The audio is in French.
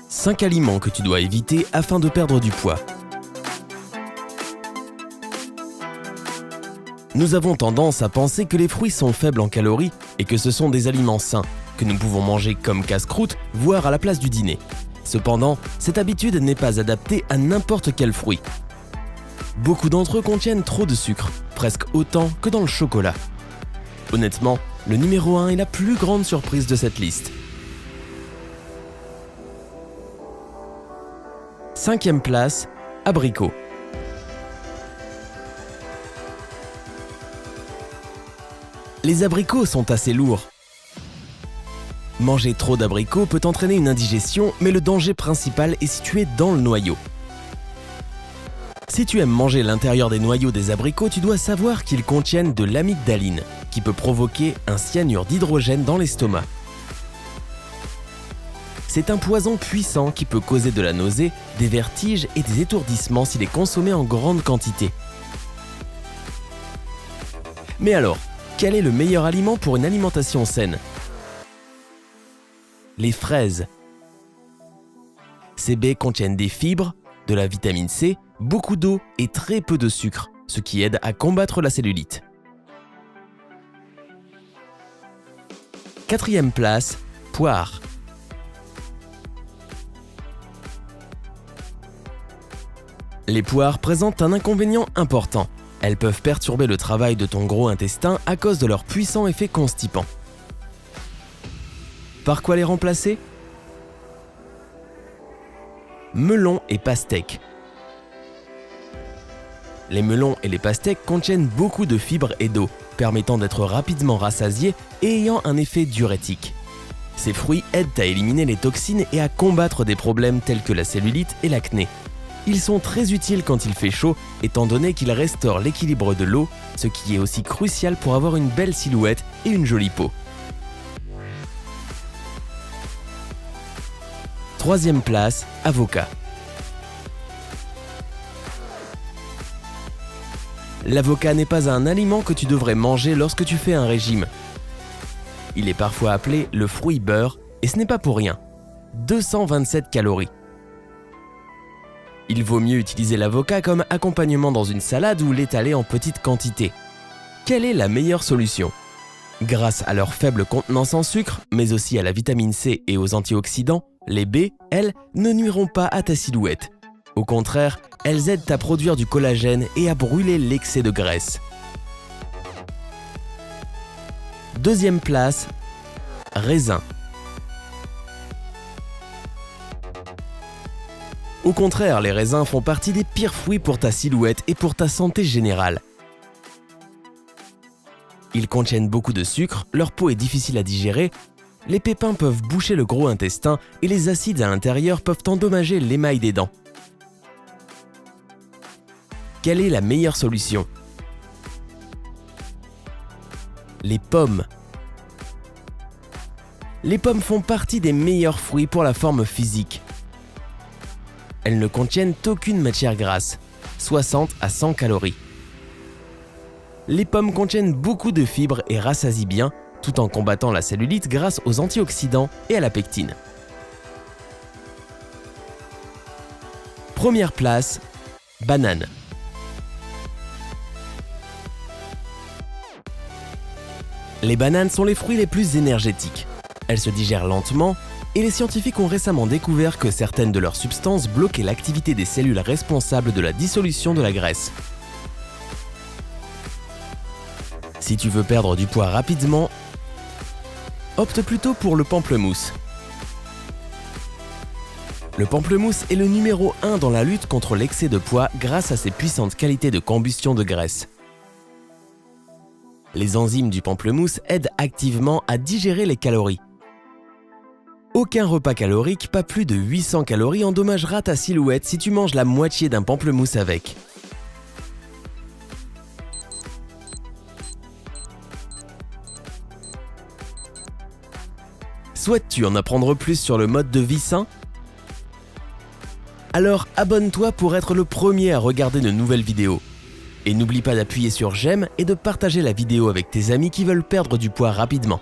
Cinq aliments que tu dois éviter afin de perdre du poids. Nous avons tendance à penser que les fruits sont faibles en calories et que ce sont des aliments sains, que nous pouvons manger comme casse-croûte, voire à la place du dîner. Cependant, cette habitude n'est pas adaptée à n'importe quel fruit. Beaucoup d'entre eux contiennent trop de sucre, presque autant que dans le chocolat. Honnêtement, le numéro 1 est la plus grande surprise de cette liste. 5e place, abricots. Les abricots sont assez lourds. Manger trop d'abricots peut entraîner une indigestion, mais le danger principal est situé dans le noyau. Si tu aimes manger l'intérieur des noyaux des abricots, tu dois savoir qu'ils contiennent de l'amygdaline, qui peut provoquer un cyanure d'hydrogène dans l'estomac. C'est un poison puissant qui peut causer de la nausée, des vertiges et des étourdissements s'il est consommé en grande quantité. Mais alors, quel est le meilleur aliment pour une alimentation saine? Les fraises. Ces baies contiennent des fibres, de la vitamine C, beaucoup d'eau et très peu de sucre, ce qui aide à combattre la cellulite. 4e place, poire. Les poires présentent un inconvénient important. Elles peuvent perturber le travail de ton gros intestin à cause de leur puissant effet constipant. Par quoi les remplacer? Melons et pastèques. Les melons et les pastèques contiennent beaucoup de fibres et d'eau, permettant d'être rapidement rassasiés et ayant un effet diurétique. Ces fruits aident à éliminer les toxines et à combattre des problèmes tels que la cellulite et l'acné. Ils sont très utiles quand il fait chaud, étant donné qu'ils restaurent l'équilibre de l'eau, ce qui est aussi crucial pour avoir une belle silhouette et une jolie peau. 3e place, avocat. L'avocat n'est pas un aliment que tu devrais manger lorsque tu fais un régime. Il est parfois appelé le fruit beurre, et ce n'est pas pour rien. 227 calories. Il vaut mieux utiliser l'avocat comme accompagnement dans une salade ou l'étaler en petite quantité. Quelle est la meilleure solution? Grâce à leur faible contenance en sucre, mais aussi à la vitamine C et aux antioxydants, les baies, elles, ne nuiront pas à ta silhouette. Au contraire, elles aident à produire du collagène et à brûler l'excès de graisse. 2e place, raisin. Au contraire, les raisins font partie des pires fruits pour ta silhouette et pour ta santé générale. Ils contiennent beaucoup de sucre, leur peau est difficile à digérer, les pépins peuvent boucher le gros intestin et les acides à l'intérieur peuvent endommager l'émail des dents. Quelle est la meilleure solution? Les pommes. Les pommes font partie des meilleurs fruits pour la forme physique. Elles ne contiennent aucune matière grasse, 60 à 100 calories. Les pommes contiennent beaucoup de fibres et rassasient bien, tout en combattant la cellulite grâce aux antioxydants et à la pectine. Première place, banane. Les bananes sont les fruits les plus énergétiques. Elles se digèrent lentement et les scientifiques ont récemment découvert que certaines de leurs substances bloquaient l'activité des cellules responsables de la dissolution de la graisse. Si tu veux perdre du poids rapidement, opte plutôt pour le pamplemousse. Le pamplemousse est le numéro 1 dans la lutte contre l'excès de poids grâce à ses puissantes qualités de combustion de graisse. Les enzymes du pamplemousse aident activement à digérer les calories. Aucun repas calorique, pas plus de 800 calories, endommagera ta silhouette si tu manges la moitié d'un pamplemousse avec. Souhaites-tu en apprendre plus sur le mode de vie sain? Alors abonne-toi pour être le premier à regarder de nouvelles vidéos. Et n'oublie pas d'appuyer sur j'aime et de partager la vidéo avec tes amis qui veulent perdre du poids rapidement.